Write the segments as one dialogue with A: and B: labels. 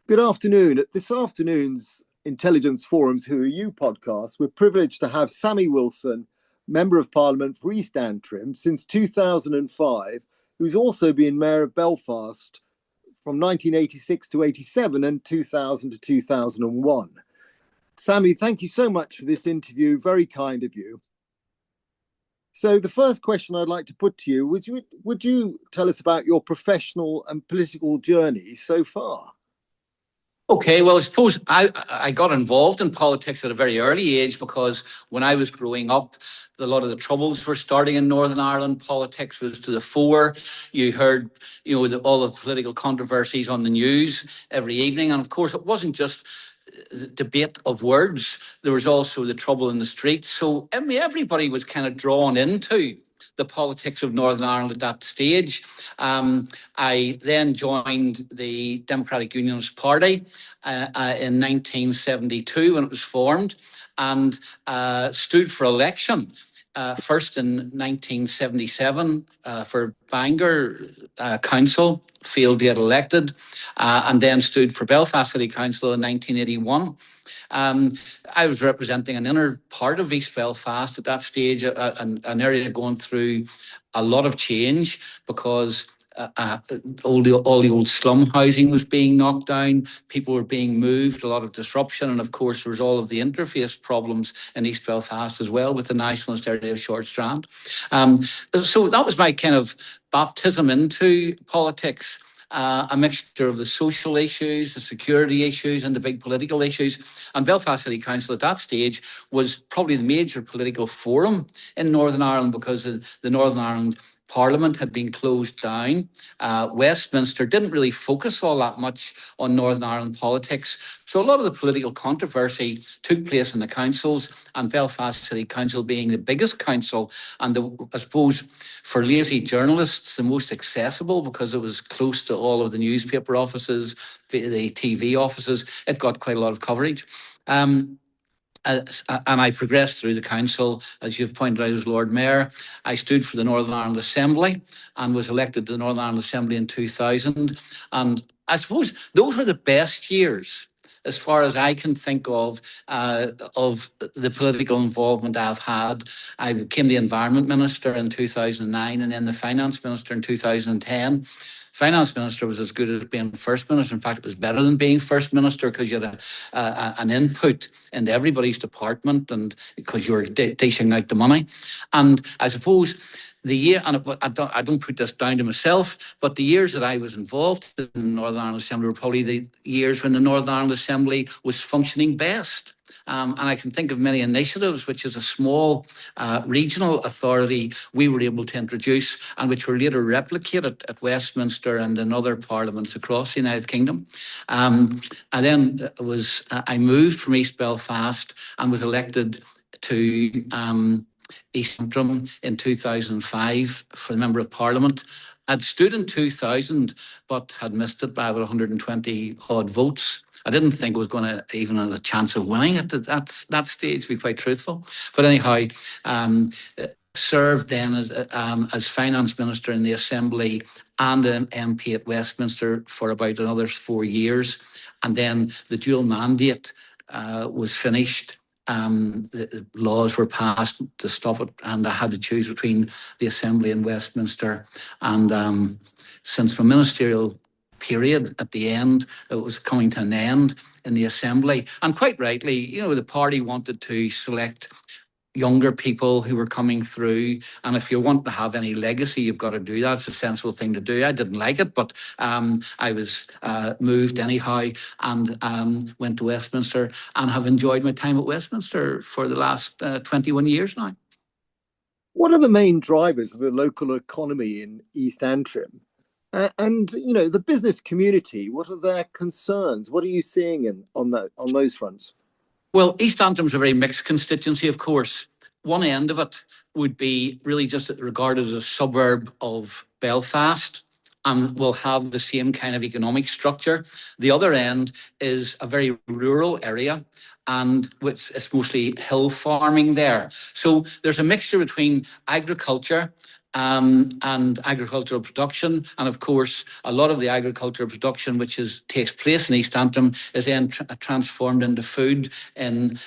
A: Good afternoon. At this afternoon's Intelligence Forum's Who Are You podcast, we're privileged to have Sammy Wilson, Member of Parliament for East Antrim since 2005, who's also been Mayor of Belfast from 1986 to 87 and 2000 to 2001. Sammy, thank you so much for this interview. Very kind of you. So the first question I'd like to put to you was, would you tell us about your professional and political journey so far?
B: Okay, well, I suppose I got involved in politics at a very early age because when I was growing up, a lot of the troubles were starting in Northern Ireland. Politics was to the fore. You heard, all the political controversies on the news every evening. And of course, it wasn't just the debate of words. There was also the trouble in the streets. So, I mean, everybody was kind of drawn into the politics of Northern Ireland at that stage. I then joined the Democratic Unionist Party in 1972 when it was formed, and stood for election. First in 1977 for Bangor Council, failed to get elected, and then stood for Belfast City Council in 1981. I was representing an inner part of East Belfast at that stage, an area going through a lot of change because all the old slum housing was being knocked down, people were being moved, a lot of disruption, and of course there was all of the interface problems in East Belfast as well with the nationalist area of Short Strand. So that was my kind of baptism into politics. A mixture of the social issues, the security issues, and the big political issues. And Belfast City Council at that stage was probably the major political forum in Northern Ireland because the Northern Ireland Parliament had been closed down. Westminster didn't really focus all that much on Northern Ireland politics. So a lot of the political controversy took place in the councils, and Belfast City Council being the biggest council, and I suppose for lazy journalists, the most accessible because it was close to all of the newspaper offices, the TV offices. It got quite a lot of coverage. And I progressed through the council, as you've pointed out, as Lord Mayor. I stood for the Northern Ireland Assembly and was elected to the Northern Ireland Assembly in 2000. And I suppose those were the best years, as far as I can think of the political involvement I've had. I became the Environment Minister in 2009 and then the Finance Minister in 2010. Finance Minister was as good as being First Minister. In fact, it was better than being First Minister because you had an input into everybody's department and because you were dishing out the money. And I suppose the year, and I don't put this down to myself, but the years that I was involved in the Northern Ireland Assembly were probably the years when the Northern Ireland Assembly was functioning best. And I can think of many initiatives, which is a small regional authority we were able to introduce and which were later replicated at Westminster and in other parliaments across the United Kingdom. And then I moved from East Belfast and was elected to East Antrim in 2005 for the Member of Parliament. I'd stood in 2000, but had missed it by about 120 odd votes. I didn't think I was going to even have a chance of winning at that stage, to be quite truthful. But anyhow, served then as Finance Minister in the Assembly and an MP at Westminster for about another 4 years. And then the dual mandate was finished. The laws were passed to stop it, and I had to choose between the Assembly and Westminster. And since my ministerial period at the end, it was coming to an end in the Assembly, and quite rightly, the party wanted to select younger people who were coming through, and if you want to have any legacy, you've got to do that. It's a sensible thing to do. I didn't like it, but I was moved anyhow and went to Westminster and have enjoyed my time at Westminster for the last 21 years now.
A: What are the main drivers of the local economy in East Antrim? And the business community, what are their concerns? What are you seeing on those fronts?
B: Well, East Antrim's a very mixed constituency, of course. One end of it would be really just regarded as a suburb of Belfast and will have the same kind of economic structure. The other end is a very rural area, and it's mostly hill farming there. So there's a mixture between agriculture and agricultural production. And of course, a lot of the agricultural production which takes place in East Antrim is then transformed into food in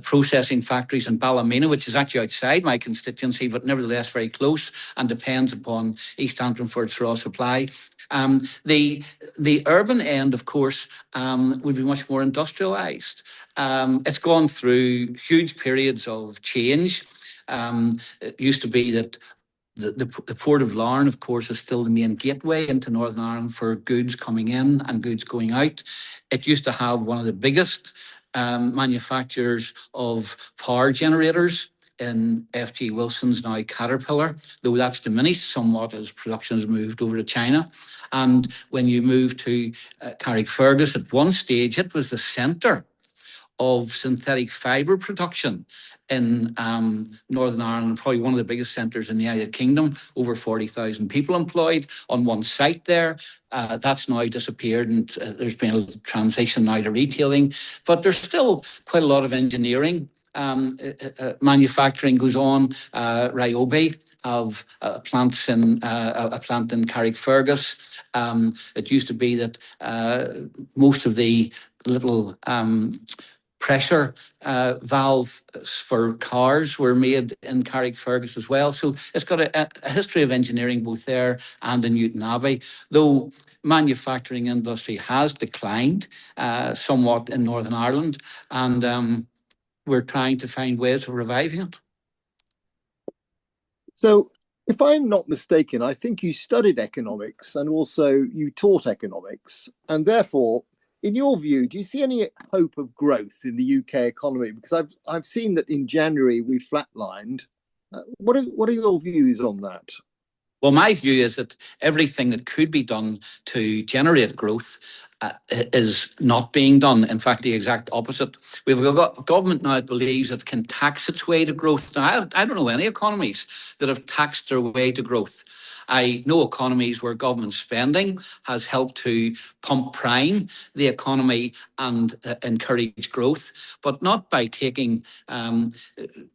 B: processing factories in Ballymena, which is actually outside my constituency, but nevertheless very close and depends upon East Antrim for its raw supply. The urban end, of course, would be much more industrialised. It's gone through huge periods of change. It used to be that the Port of Larne, of course, is still the main gateway into Northern Ireland for goods coming in and goods going out. It used to have one of the biggest manufacturers of power generators in FG Wilson's, now Caterpillar, though that's diminished somewhat as production has moved over to China. And when you move to Carrickfergus, at one stage, it was the centre of synthetic fibre production in Northern Ireland, probably one of the biggest centres in the United Kingdom, over 40,000 people employed on one site there. That's now disappeared, and there's been a transition now to retailing, but there's still quite a lot of engineering. Manufacturing goes on. Ryobi have plants in a plant in Carrickfergus. It used to be that most of the little pressure valves for cars were made in Carrickfergus as well. So it's got a history of engineering both there and in Newton Abbey, though manufacturing industry has declined somewhat in Northern Ireland, and we're trying to find ways of reviving it.
A: So, if I'm not mistaken, I think you studied economics and also you taught economics, and therefore, in your view, do you see any hope of growth in the UK economy? Because I've seen that in January we flatlined. What are your views on that?
B: Well, my view is that everything that could be done to generate growth is not being done. In fact, the exact opposite. We've got a government now that believes it can tax its way to growth. Now, I don't know any economies that have taxed their way to growth. I know economies where government spending has helped to pump prime the economy and encourage growth, but not by taking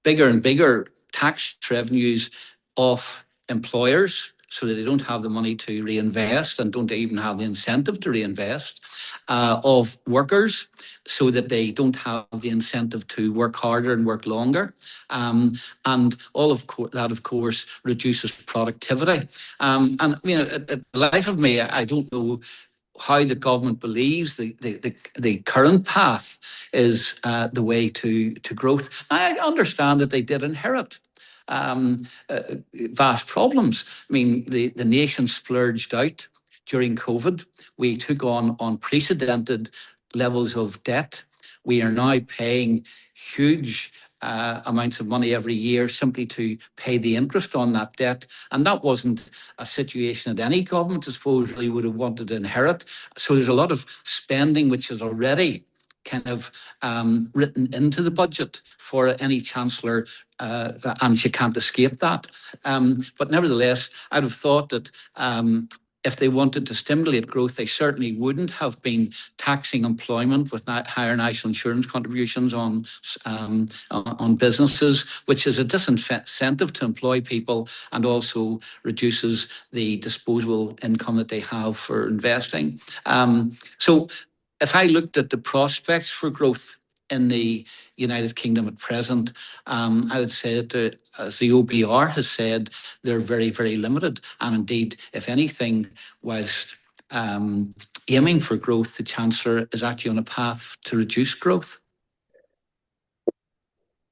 B: bigger and bigger tax revenues off employers so that they don't have the money to reinvest and don't even have the incentive to reinvest, of workers so that they don't have the incentive to work harder and work longer. And all of that, of course, reduces productivity. And, at the life of me, I don't know how the government believes the current path is the way to growth. I understand that they did inherit vast problems. I mean, the nation splurged out during COVID. We took on unprecedented levels of debt. We are now paying huge amounts of money every year simply to pay the interest on that debt. And that wasn't a situation that any government, I suppose, really would have wanted to inherit. So there's a lot of spending which is already kind of written into the budget for any chancellor, and she can't escape that. But nevertheless, I'd have thought that if they wanted to stimulate growth, they certainly wouldn't have been taxing employment with higher national insurance contributions on businesses, which is a disincentive to employ people and also reduces the disposable income that they have for investing. So if I looked at the prospects for growth in the United Kingdom at present, I would say that, as the OBR has said, they're very, very limited. And indeed, if anything, whilst aiming for growth, the Chancellor is actually on a path to reduce growth.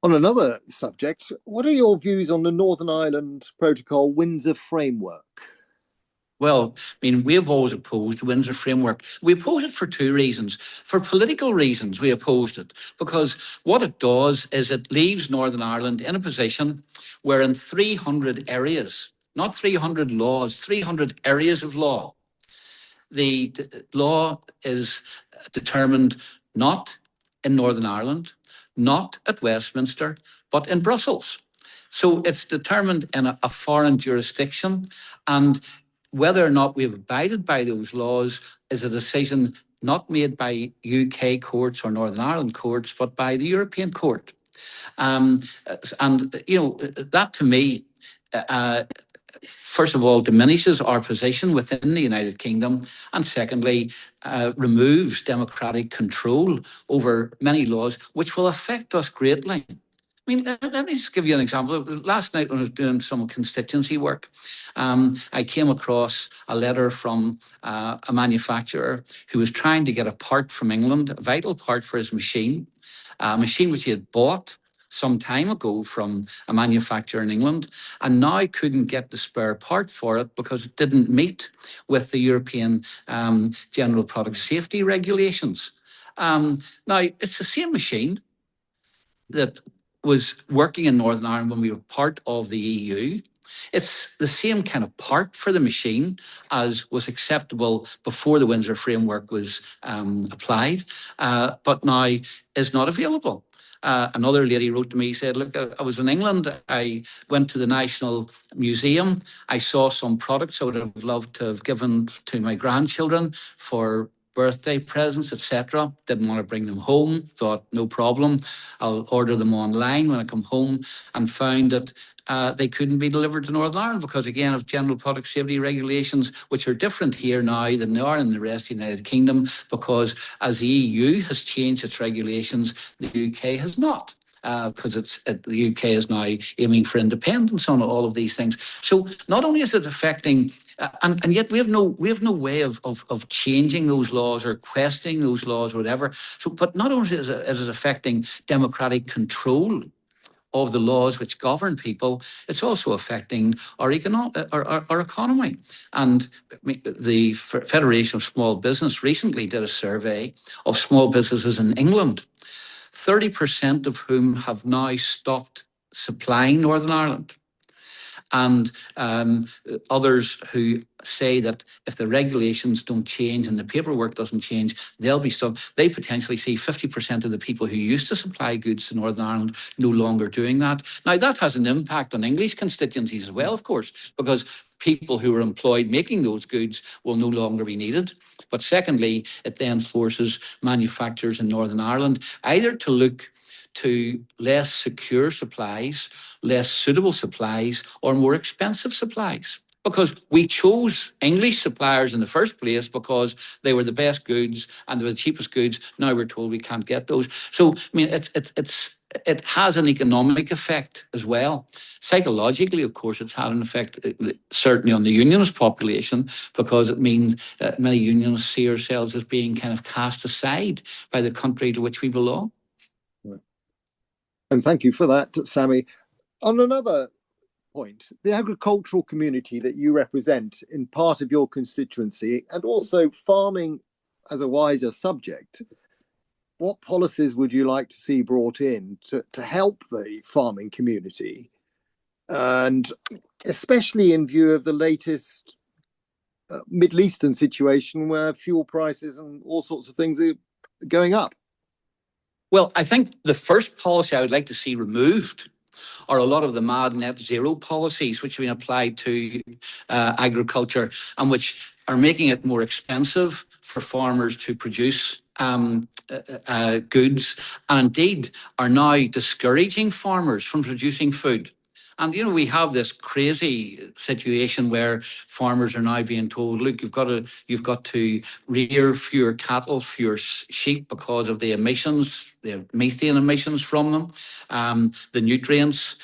A: On another subject, what are your views on the Northern Ireland Protocol Windsor Framework?
B: Well, I mean, we have always opposed the Windsor Framework. We oppose it for two reasons. For political reasons, we opposed it because what it does is it leaves Northern Ireland in a position where in 300 areas, not 300 laws, 300 areas of law, the law is determined not in Northern Ireland, not at Westminster, but in Brussels. So it's determined in a foreign jurisdiction, and whether or not we've abided by those laws is a decision not made by UK courts or Northern Ireland courts, but by the European Court. And, that to me first of all, diminishes our position within the United Kingdom, and secondly, removes democratic control over many laws, which will affect us greatly. I mean, let me just give you an example. Last night when I was doing some constituency work, I came across a letter from a manufacturer who was trying to get a part from England, a vital part for his machine, a machine which he had bought some time ago from a manufacturer in England, and now couldn't get the spare part for it because it didn't meet with the European General Product Safety regulations. Now, it's the same machine that was working in Northern Ireland when we were part of the EU. It's the same kind of part for the machine as was acceptable before the Windsor Framework was applied, but now is not available. Another lady wrote to me, said, look, I was in England, I went to the National Museum, I saw some products I would have loved to have given to my grandchildren for birthday presents, etc. Didn't want to bring them home, thought no problem, I'll order them online when I come home, and found that they couldn't be delivered to Northern Ireland because, again, of general product safety regulations, which are different here now than they are in the rest of the United Kingdom, because as the EU has changed its regulations, the UK has not. Because the UK is now aiming for independence on all of these things. So not only is it affecting, and yet we have no way of changing those laws or questioning those laws or whatever. So, but not only is it affecting democratic control of the laws which govern people, it's also affecting our economy. And the Federation of Small Business recently did a survey of small businesses in England, 30% of whom have now stopped supplying Northern Ireland. And others who say that if the regulations don't change and the paperwork doesn't change, they'll be stuck. They potentially see 50% of the people who used to supply goods to Northern Ireland no longer doing that. Now, that has an impact on English constituencies as well, of course, because people who are employed making those goods will no longer be needed. But secondly, it then forces manufacturers in Northern Ireland either to look to less secure supplies, less suitable supplies, or more expensive supplies. Because we chose English suppliers in the first place because they were the best goods and they were the cheapest goods. Now we're told we can't get those. So, I mean, it has an economic effect as well. Psychologically, of course, it's had an effect certainly on the unionist population, because it means that many unionists see ourselves as being kind of cast aside by the country to which we belong.
A: And thank you for that, Sammy. On another point, the agricultural community that you represent in part of your constituency, and also farming as a wider subject, what policies would you like to see brought in to help the farming community? And especially in view of the latest Middle Eastern situation where fuel prices and all sorts of things are going up.
B: Well, I think the first policy I would like to see removed are a lot of the mad net zero policies which have been applied to agriculture and which are making it more expensive for farmers to produce goods, and indeed are now discouraging farmers from producing food. And, you know, we have this crazy situation where farmers are now being told, look, you've got to rear fewer cattle, fewer sheep because of the emissions, the methane emissions from them. The nutrients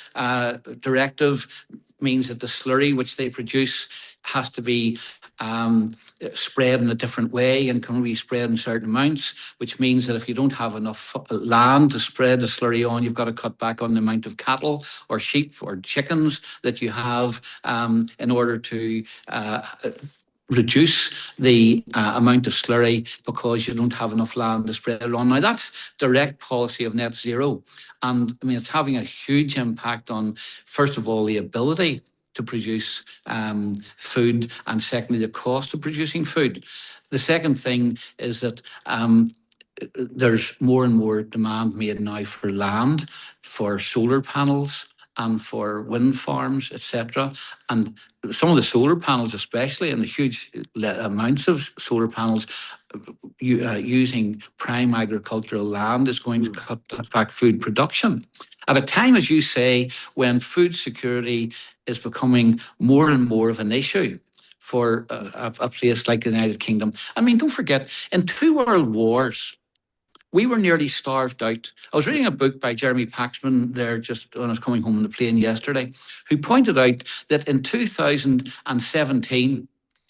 B: directive means that the slurry which they produce has to be spread in a different way and can only be spread in certain amounts, which means that if you don't have enough land to spread the slurry on, you've got to cut back on the amount of cattle or sheep or chickens that you have in order to reduce the amount of slurry, because you don't have enough land to spread it on. Now, that's direct policy of net zero. And I mean, it's having a huge impact on, first of all, the ability to produce food, and secondly, the cost of producing food. The second thing is that there's more and more demand made now for land, for solar panels and for wind farms, etc. And some of the solar panels especially, and the huge amounts of solar panels, using prime agricultural land is going to cut back food production. At a time, as you say, when food security is becoming more and more of an issue for a place like the United Kingdom. I mean, don't forget, in 2 world wars, we were nearly starved out. I was reading a book by Jeremy Paxman there just when I was coming home on the plane yesterday, who pointed out that in 2017,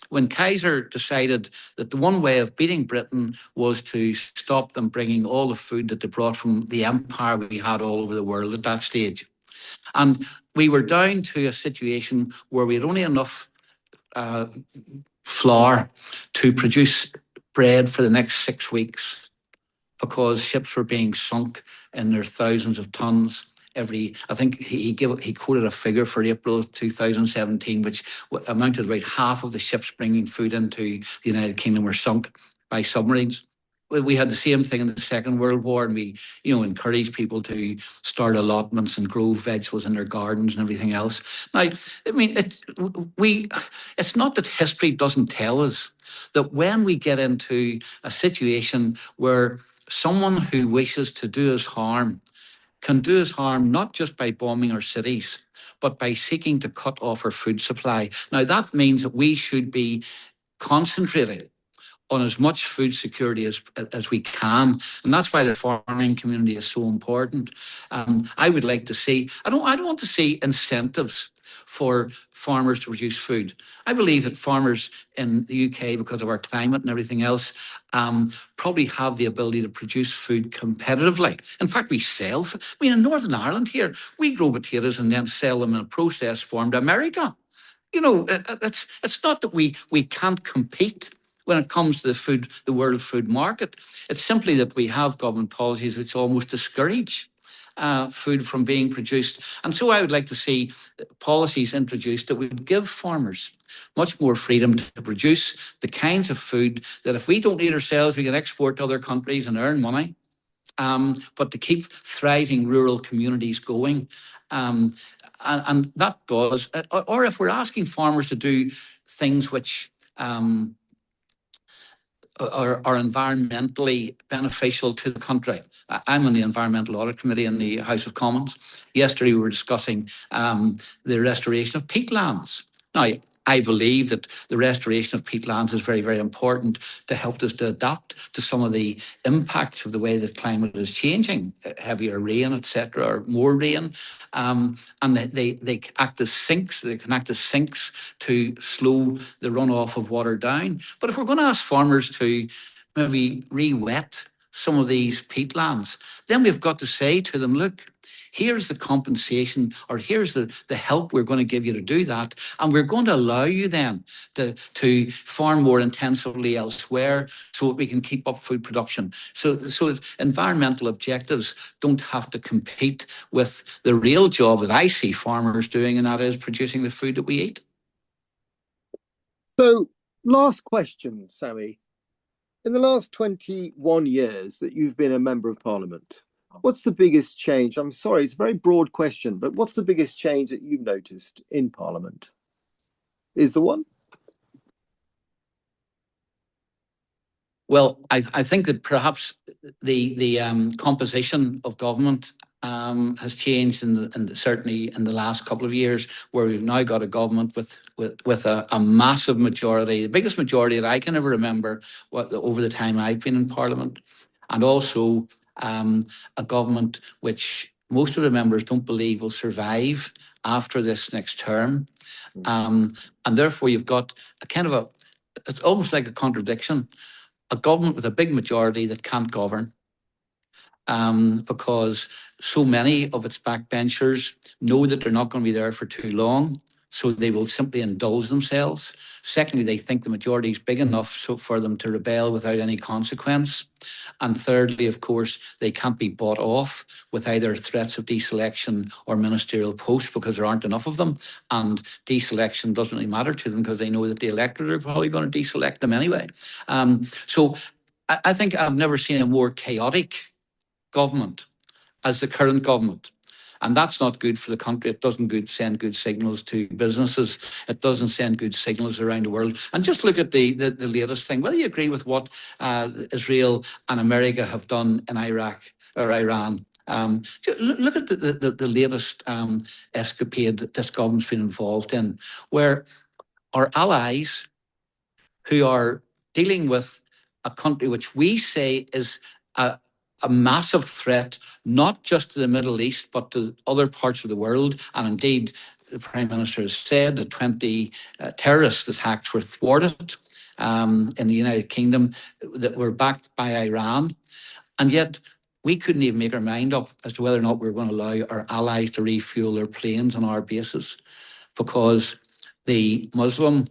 B: when Kaiser decided that the one way of beating Britain was to stop them bringing all the food that they brought from the empire we had all over the world at that stage. And we were down to a situation where we had only enough flour to produce bread for the next 6 weeks because ships were being sunk in their thousands of tons. I think he quoted a figure for April 2017, which amounted to about half of the ships bringing food into the United Kingdom were sunk by submarines. We had the same thing in the Second World War, and we, encouraged people to start allotments and grow vegetables in their gardens and everything else. Now, I mean, it's not that history doesn't tell us that when we get into a situation where someone who wishes to do us harm can do us harm not just by bombing our cities, but by seeking to cut off our food supply. Now, that means that we should be concentrating on as much food security as we can. And that's why the farming community is so important. I would like to see, I don't want to see incentives for farmers to produce food. I believe that farmers in the UK, because of our climate and everything else, probably have the ability to produce food competitively. In fact, we sell, in Northern Ireland here, we grow potatoes and then sell them in a processed form to America. It's not that we can't compete when it comes to the world food market. It's simply that we have government policies which almost discourage food from being produced. And so I would like to see policies introduced that would give farmers much more freedom to produce the kinds of food that if we don't eat ourselves, we can export to other countries and earn money. But to keep thriving rural communities going. And that does, or if we're asking farmers to do things which are environmentally beneficial to the country. I'm on the Environmental Audit Committee in the House of Commons. Yesterday we were discussing the restoration of peatlands. Now, I believe that the restoration of peatlands is very, very important to help us to adapt to some of the impacts of the way that climate is changing, heavier rain, etc., or more rain. And they act as sinks. They can act as sinks to slow the runoff of water down. But if we're going to ask farmers to maybe re-wet some of these peatlands, then we've got to say to them, look, here's the compensation, or here's the help we're going to give you to do that. And we're going to allow you then to farm more intensively elsewhere so that we can keep up food production. So environmental objectives don't have to compete with the real job that I see farmers doing, and that is producing the food that we eat.
A: So, last question, Sammy. In the last 21 years that you've been a Member of Parliament, what's the biggest change? I'm sorry, it's a very broad question, but what's the biggest change that you've noticed in Parliament? Is there one?
B: Well, I think that perhaps the composition of government has changed certainly in the last couple of years, where we've now got a government with a massive majority, the biggest majority that I can ever remember over the time I've been in Parliament, and also a government which most of the members don't believe will survive after this next term. And therefore you've got it's almost like a contradiction, a government with a big majority that can't govern. Because so many of its backbenchers know that they're not going to be there for too long, so they will simply indulge themselves. Secondly, they think the majority is big enough for them to rebel without any consequence. And thirdly, of course, they can't be bought off with either threats of deselection or ministerial posts, because there aren't enough of them. And deselection doesn't really matter to them because they know that the electorate are probably going to deselect them anyway. So I think I've never seen a more chaotic government as the current government. And that's not good for the country. It doesn't send good signals to businesses. It doesn't send good signals around the world. And just look at the latest thing. Whether you agree with what Israel and America have done in Iraq or Iran, look at the latest escapade that this government's been involved in, where our allies who are dealing with a country which we say is a massive threat, not just to the Middle East, but to other parts of the world. And indeed, the Prime Minister has said that 20 terrorist attacks were thwarted in the United Kingdom that were backed by Iran. And yet, we couldn't even make our mind up as to whether or not we were going to allow our allies to refuel their planes on our bases, because the Muslim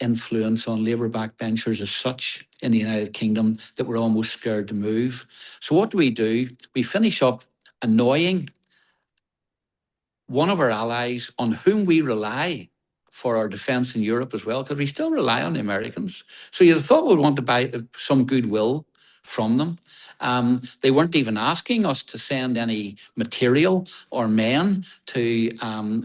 B: influence on Labour backbenchers is such in the United Kingdom that we're almost scared to move. So what do? We finish up annoying one of our allies on whom we rely for our defence in Europe as well, because we still rely on the Americans. So you'd have thought we'd want to buy some goodwill from them. They weren't even asking us to send any material or men to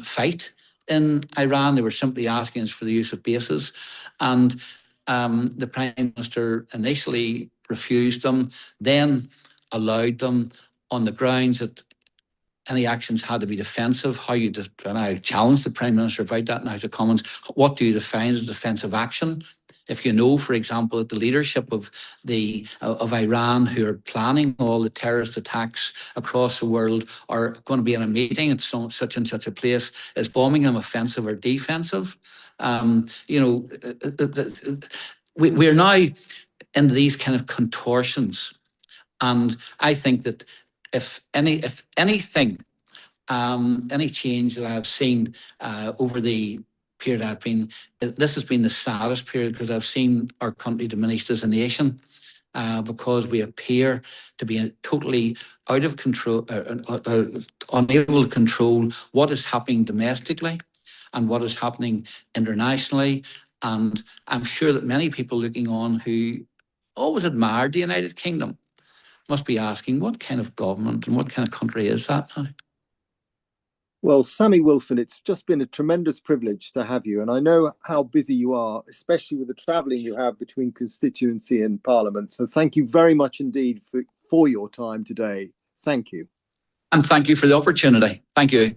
B: fight in Iran. They were simply asking us for the use of bases. And the Prime Minister initially refused them, then allowed them on the grounds that any actions had to be defensive. How you and I challenged the Prime Minister about that in the House of Commons. What do you define as defensive action? If you know, for example, that the leadership of Iran, who are planning all the terrorist attacks across the world, are going to be in a meeting at such and such a place, is bombing them offensive or defensive? We're now into these kind of contortions, and I think that if anything, any change that I've seen over the period I've been, this has been the saddest period, because I've seen our country diminished as a nation, because we appear to be totally out of control, unable to control what is happening domestically and what is happening internationally. And I'm sure that many people looking on who always admired the United Kingdom must be asking, what kind of government and what kind of country is that now?
A: Well, Sammy Wilson, it's just been a tremendous privilege to have you. And I know how busy you are, especially with the travelling you have between constituency and Parliament. So thank you very much indeed for your time today. Thank you.
B: And thank you for the opportunity. Thank you.